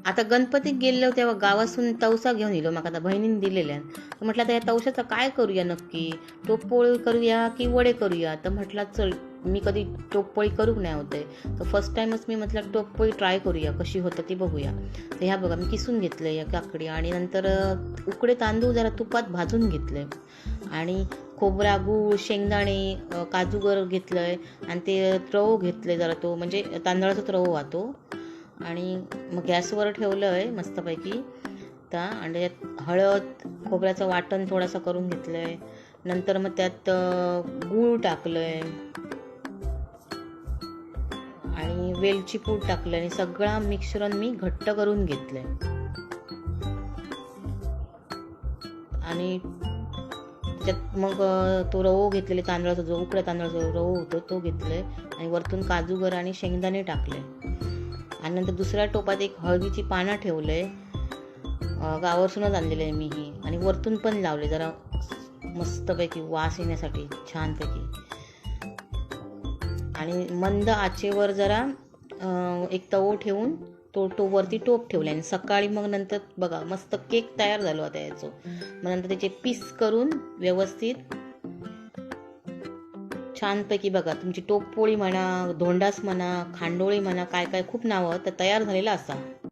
आता गणपतीक गेल्लो तेव्हा गावासून तवसा घेऊन येलो, म्हाका आता बहिणीन दिलेल्यान. तर म्हटलं आता या तवशाचं काय करूया नक्की, टोपपोळी करूया की वडे करूया. तर म्हटलं चल, मी कधी टोपपोळी करूक नाही होते, तर फर्स्ट टाईमच मी म्हटलं टोपपोळी ट्राय करूया, कशी होतं ती बघूया. तर ह्या बघा मी किसून घेतलं या काकडी, आणि नंतर उकडे तांदूळ जरा तुपात भाजून घेतले, आणि खोबरा, गूळ, शेंगदाणे, काजूगर घेतलंय, आणि ते रवो घेतले जरा, तो म्हणजे तांदळाचाच रवो वाहतो. आणि मग गॅसवर ठेवलं आहे मस्तपैकी. आणि त्यात हळद, खोबऱ्याचं वाटण थोडंसं करून घेतलं आहे. नंतर मग त्यात गूळ टाकलं आहे, आणि वेलची पूड टाकलं, आणि सगळा मिश्रण मी घट्ट करून घेतलं आहे. आणि त्याच्यात मग तो रवो घेतलेले तांदळाचा, जो उकड्या तांदळाचा रवो होतो तो घेतला, आणि वरतून काजूगर आणि शेंगदाणे टाकले. आणि नंतर दुसऱ्या टोपात एक हळदीची पानं ठेवले, गावावरूनच आणलेले आहे मी ही, आणि वरतून पण लावले जरा मस्तपैकी वास येण्यासाठी छानपैकी. आणि मंद आचेवर जरा एक तवो ठेवून तो वरती टोप ठेवला, आणि सकाळी मग नंतर बघा मस्त केक तयार झालो आता याचं. मग नंतर त्याचे पीस करून व्यवस्थित छानपैकी बघा, तुमची टोपपोळी म्हणा, धोंडास म्हणा, खांडोळी म्हणा, काय काय खूप नावं तर तयार झालेलं असा.